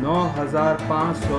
9500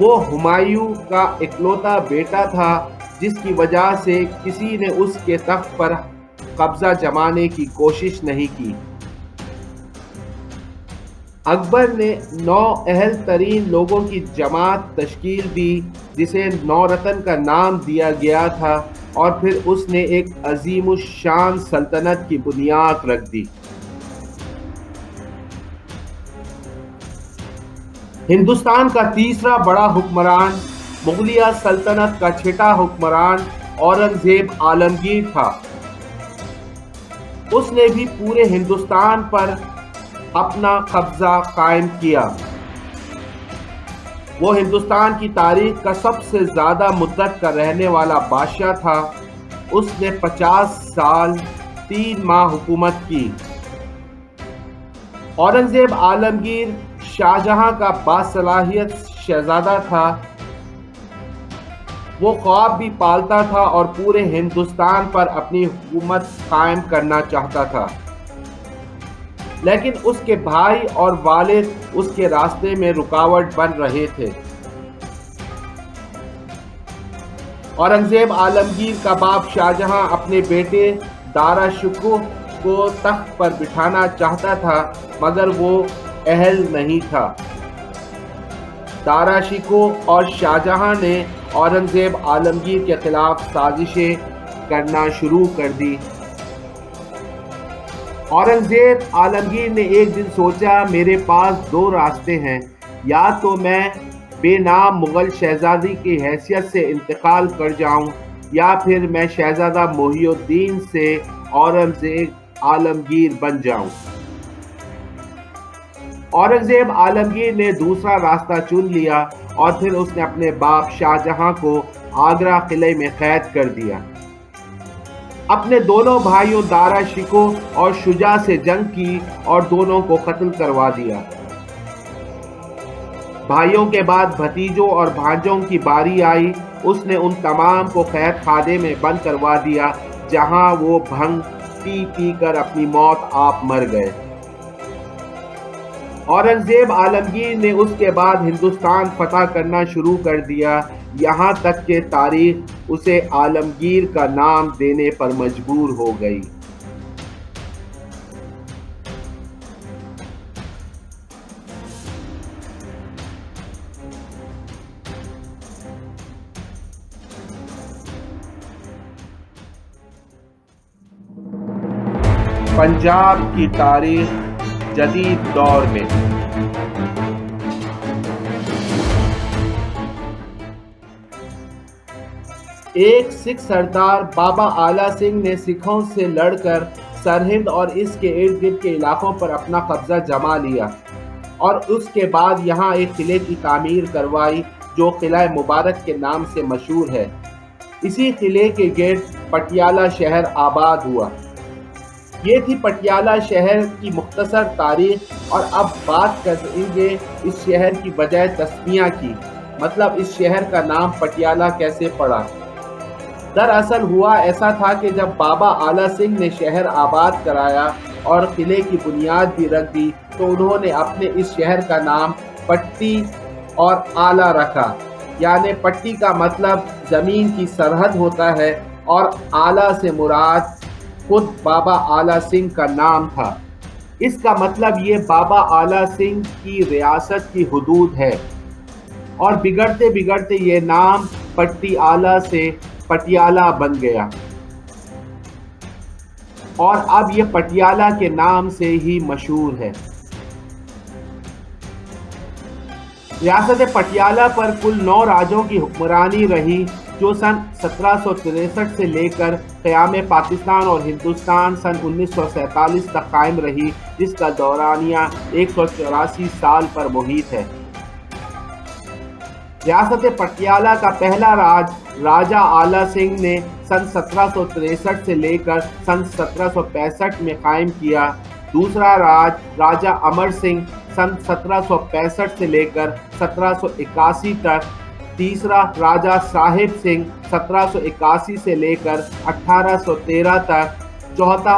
وہ ہمایوں کا اکلوتا بیٹا تھا جس کی وجہ سے کسی نے اس کے تخت پر قبضہ جمانے کی کوشش نہیں کی۔ اکبر نے 9 اہل ترین لوگوں کی جماعت تشکیل دی جسے نورتن کا نام دیا گیا تھا، اور پھر اس نے ایک عظیم الشان سلطنت کی بنیاد رکھ دی۔ ہندوستان کا تیسرا بڑا حکمران مغلیہ سلطنت کا چھٹا حکمران اورنگزیب عالمگیر تھا۔ اس نے بھی پورے ہندوستان پر اپنا قبضہ قائم کیا۔ وہ ہندوستان کی تاریخ کا سب سے زیادہ مدت کا رہنے والا بادشاہ تھا۔ اس نے 50 سال 3 ماہ حکومت کی۔ اورنگزیب عالمگیر شاہجہاں کا باصلاحیت شہزادہ تھا۔ وہ خواب بھی پالتا تھا اور پورے ہندوستان پر اپنی حکومت قائم کرنا چاہتا تھا، لیکن اس کے بھائی اور والد اس کے راستے میں رکاوٹ بن رہے تھے۔ اورنگزیب عالمگیر کا باپ شاہجہاں اپنے بیٹے دارا شکوہ کو تخت پر بٹھانا چاہتا تھا، مگر وہ اہل نہیں تھا۔ دارا شکوہ اور شاہجہاں نے اورنگزیب عالمگیر کے خلاف سازشیں کرنا شروع کر دی۔ اورنگزیب عالمگیر نے ایک دن سوچا، میرے پاس 2 راستے ہیں، یا تو میں بے نام مغل شہزادی کی حیثیت سے انتقال کر جاؤں، یا پھر میں شہزادہ محی الدین سے اورنگزیب عالمگیر بن جاؤں۔ اورنگزیب عالمگیر نے دوسرا راستہ چن لیا، اور پھر اس نے اپنے باپ شاہجہاں کو آگرہ قلعے میں قید کر دیا۔ اپنے دونوں بھائیوں دارا شکوہ اور شجاع سے جنگ کی اور دونوں کو قتل کروا دیا۔ بھائیوں کے بعد بھتیجوں اور بھانجوں کی باری آئی۔ اس نے ان تمام کو قید خانے میں بند کروا دیا، جہاں وہ بھنگ پی پی کر اپنی موت آپ مر گئے۔ اورنگزیب عالمگیر نے اس کے بعد ہندوستان فتح کرنا شروع کر دیا، یہاں تک کہ تاریخ اسے عالمگیر کا نام دینے پر مجبور ہو گئی۔ پنجاب کی تاریخ جدید دور میں ایک سکھ سردار بابا آلہ سنگھ نے سکھوں سے لڑ کر سرہند اور اس کے ارد گرد کے علاقوں پر اپنا قبضہ جما لیا، اور اس کے بعد یہاں ایک قلعے کی تعمیر کروائی جو قلعہ مبارک کے نام سے مشہور ہے۔ اسی قلعے کے گرد پٹیالہ شہر آباد ہوا۔ یہ تھی پٹیالہ شہر کی مختصر تاریخ، اور اب بات کریں گے اس شہر کی وجہ تسمیہ کی، مطلب اس شہر کا نام پٹیالہ کیسے پڑا۔ دراصل ہوا ایسا تھا کہ جب بابا آلہ سنگھ نے شہر آباد کرایا اور قلعے کی بنیاد بھی رکھ دی، تو انہوں نے اپنے اس شہر کا نام پٹی اور آلہ رکھا، یعنی پٹی کا مطلب زمین کی سرحد ہوتا ہے، اور آلہ سے مراد خود بابا آلہ سنگھ کا نام تھا۔ اس کا مطلب یہ بابا آلہ سنگھ کی ریاست کی حدود ہے، اور بگڑتے بگڑتے یہ نام پٹی آلہ سے پٹیالہ بن گیا، اور اب یہ پٹیالہ کے نام سے ہی مشہور ہے۔ ریاست پٹیالہ پر کل 9 راجوں کی حکمرانی رہی، جو سن 1763 سے لے کر قیام پاکستان اور ہندوستان سن 1947 تک قائم رہی، جس کا دورانیہ 184 سال پر محیط ہے۔ ریاست پٹیالہ کا پہلا راج راجہ آلہ سنگھ نے سن 1763 سے لے کر سن 1765 میں قائم کیا۔ دوسرا راج راجہ امر سنگھ سن 1765 سے لے کر 1781 تک۔ تیسرا راجہ صاحب سنگھ 1781 سے لے کر 1813 تک۔ چوتھا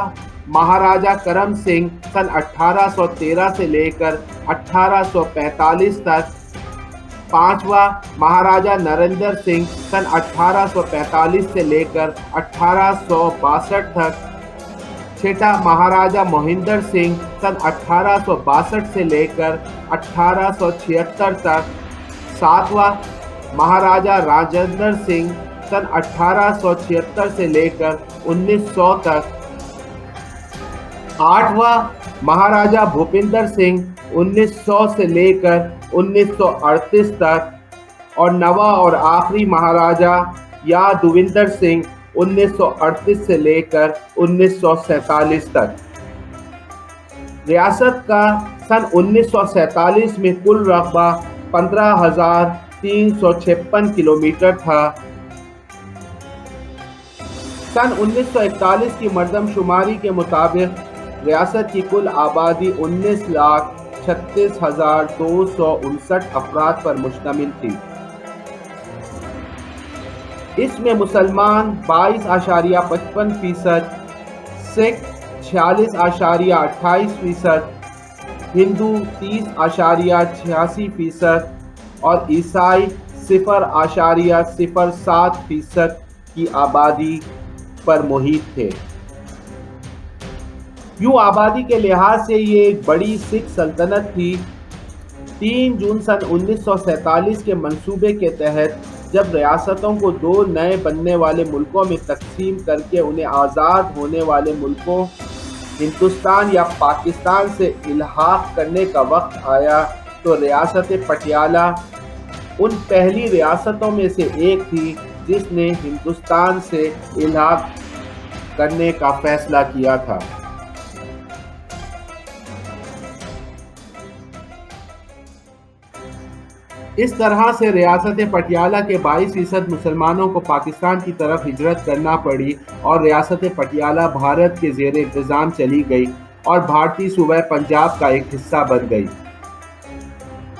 مہاراجہ کرم سنگھ سن 1813 سے لے کر 1845 تک۔ 5واں مہاراجا نریندر سنگھ سن 1845 سے لے کر 1862 تک، 6واں مہاراجا مہندر سنگھ سن 1862 سے لے کر 1876 تک، 7واں مہاراجا راجندر سنگھ سن 1876 سے لے کر 1900 تک، 8واں مہاراجا بھوپندر سنگھ 1900 سے لے کر 1938 تک، اور 9واں اور آخری مہاراجا یادوندر سنگھ 1938 سے لے کر 1947 تک۔ ریاست کا سن 1947 میں کل رقبہ 15,356 کلومیٹر تھا۔ سن 1941 کی مردم شماری کے مطابق ریاست کی کل آبادی 19,36,259 افراد پر مشتمل تھی۔ اس میں مسلمان 22.55%، سکھ 46.28%، ہندو 30.86% اور عیسائی 0.07% کی آبادی پر محیط تھے۔ یوں آبادی کے لحاظ سے یہ ایک بڑی سکھ سلطنت تھی۔ 3 جون سن 1947 کے منصوبے کے تحت جب ریاستوں کو 2 نئے بننے والے ملکوں میں تقسیم کر کے انہیں آزاد ہونے والے ملکوں ہندوستان یا پاکستان سے الحاق کرنے کا وقت آیا تو ریاست پٹیالہ ان پہلی ریاستوں میں سے ایک تھی جس نے ہندوستان سے الحاق کرنے کا فیصلہ کیا تھا۔ اس طرح سے ریاست پٹیالہ کے 22% مسلمانوں کو پاکستان کی طرف ہجرت کرنا پڑی اور ریاست پٹیالہ بھارت کے زیر انتظام چلی گئی اور بھارتی صوبہ پنجاب کا ایک حصہ بن گئی۔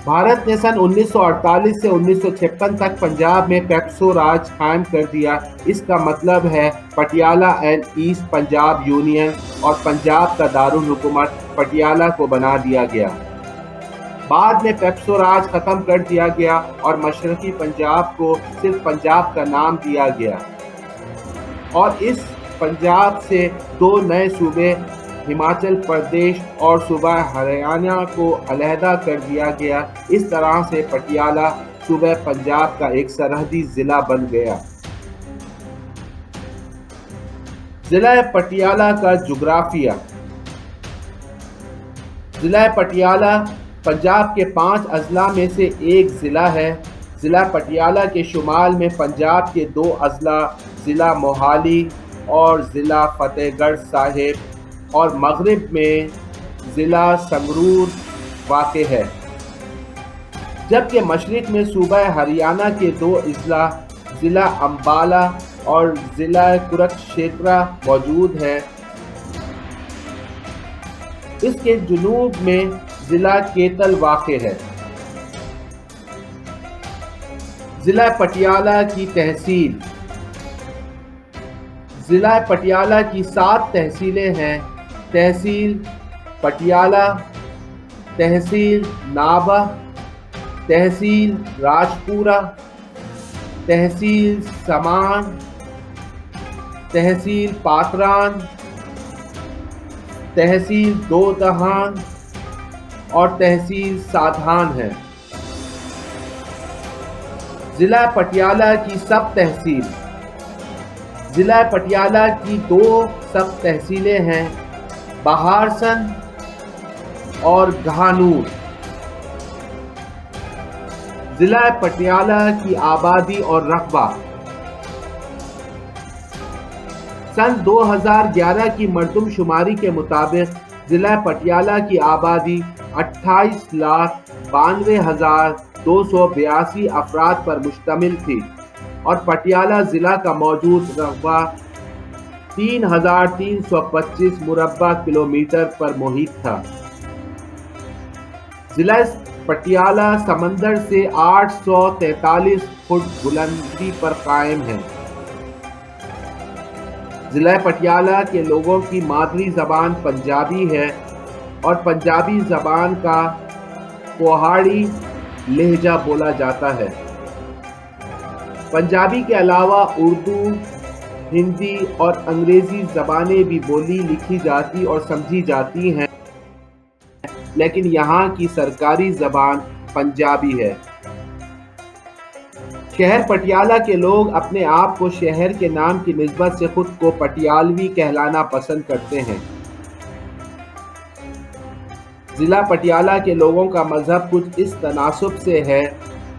بھارت نے سن 1948 سے 1956 تک پنجاب میں پیپسو راج قائم کر دیا۔ اس کا مطلب ہے Patiala and East Punjab union, اور پنجاب کا دارالحکومت پٹیالہ کو بنا دیا گیا۔ بعد میں پیپسو راج ختم کر دیا گیا اور مشرقی پنجاب کو صرف پنجاب کا نام دیا گیا، اور اس پنجاب سے 2 نئے صوبے ہماچل پردیش اور صوبہ ہریانہ کو علیحدہ کر دیا گیا۔ اس طرح سے پٹیالہ صوبہ پنجاب کا ایک سرحدی ضلع بن گیا۔ ضلع پٹیالہ کا جغرافیہ۔ ضلع پٹیالہ پنجاب کے 5 اضلاع میں سے ایک ضلع ہے۔ ضلع پٹیالہ کے شمال میں پنجاب کے 2 اضلاع ضلع موہالی اور ضلع فتح گڑھ صاحب، اور مغرب میں ضلع سنگرور واقع ہے، جبکہ مشرق میں صوبہ ہریانہ کے 2 اضلاع ضلع امبالہ اور ضلع کرکشیترا موجود ہیں۔ اس کے جنوب میں ضلع کیتل واقع ہے۔ ضلع پٹیالہ کی تحصیل۔ ضلع پٹیالہ کی 7 تحصیلیں ہیں: تحصیل پٹیالہ، تحصیل نابہ، تحصیل راجپورہ، تحصیل سمان، تحصیل پاتران، تحصیل دودھان اور تحصیل سادھان ہے۔ ضلع پٹیالہ کی سب تحصیل۔ ضلع پٹیالہ کی 2 سب تحصیلیں ہیں: بہارسن اور گھانور۔ ضلع پٹیالہ کی آبادی اور رقبہ۔ سن 2011 کی مردم شماری کے مطابق ضلع پٹیالہ کی آبادی 28,92,282 افراد پر مشتمل تھی، اور پٹیالہ ضلع کا موجود رقبہ 3,325 مربع کلومیٹر پر محیط تھا۔ ضلع پٹیالہ سمندر سے 843 فٹ بلندی پر قائم ہے۔ ضلع پٹیالہ کے لوگوں کی مادری زبان پنجابی ہے، اور پنجابی زبان کا پہاڑی لہجہ بولا جاتا ہے۔ پنجابی کے علاوہ اردو، ہندی اور انگریزی زبانیں بھی بولی، لکھی جاتی اور سمجھی جاتی ہیں، لیکن یہاں کی سرکاری زبان پنجابی ہے۔ شہر پٹیالہ کے لوگ اپنے آپ کو شہر کے نام کی نسبت سے خود کو پٹیالوی کہلانا پسند کرتے ہیں۔ ضلع پٹیالہ کے لوگوں کا مذہب کچھ اس تناسب سے ہے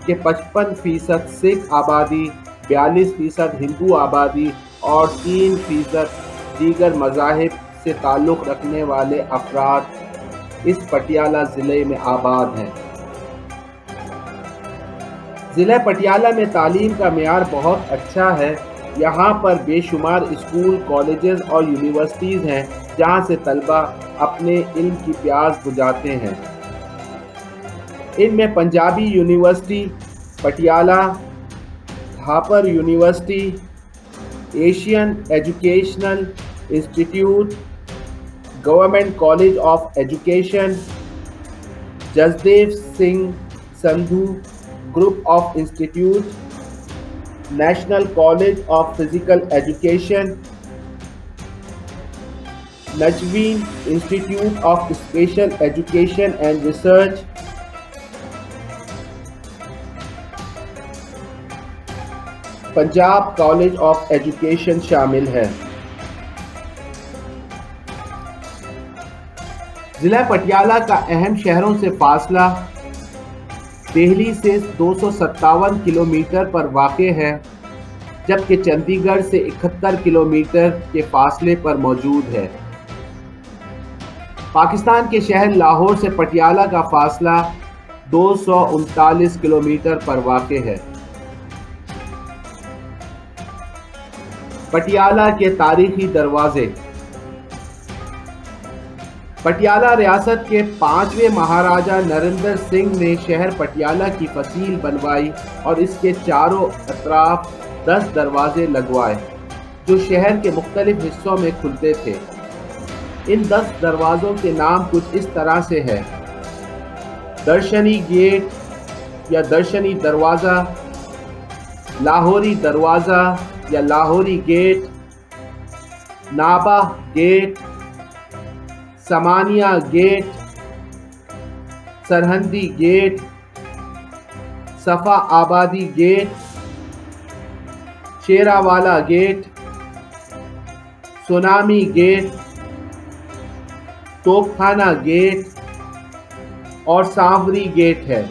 کہ 55% سکھ آبادی، 42% ہندو آبادی اور 3% دیگر مذاہب سے تعلق رکھنے والے افراد اس پٹیالہ ضلع میں آباد ہیں۔ ضلع پٹیالہ میں تعلیم کا معیار بہت اچھا ہے۔ یہاں پر بے شمار اسکول، کالجز اور یونیورسٹیز ہیں جہاں سے طلبہ اپنے علم کی پیاس بجھاتے ہیں۔ ان میں Punjabi university Patiala, Thapar university, Asian educational institute, government college of education, Jasdev Singh Sandhu group of institute, national college of physical education, نجوین institute of special education and research, Punjab college of education شامل ہے۔ ضلع پٹیالہ کا اہم شہروں سے فاصلہ دہلی سے 257 کلومیٹر پر واقع ہے، جبکہ چندی گڑھ سے 71 کلومیٹر کے فاصلے پر موجود ہے۔ پاکستان کے شہر لاہور سے پٹیالہ کا فاصلہ 239 کلومیٹر پر واقع ہے۔ پٹیالہ کے تاریخی دروازے۔ پٹیالہ ریاست کے 5ویں مہاراجہ نریندر سنگھ نے شہر پٹیالہ کی فصیل بنوائی اور اس کے چاروں اطراف 10 دروازے لگوائے جو شہر کے مختلف حصوں میں کھلتے تھے۔ ان 10 دروازوں کے نام کچھ اس طرح سے ہے: درشنی گیٹ یا درشنی دروازہ، لاہوری دروازہ یا Lahori gate, Nabha gate, Samania gate, Sirhindi gate, Safabadi gate, Sheranwala gate, Sunami gate, Topkhana get اور سانوری گیٹ ہے۔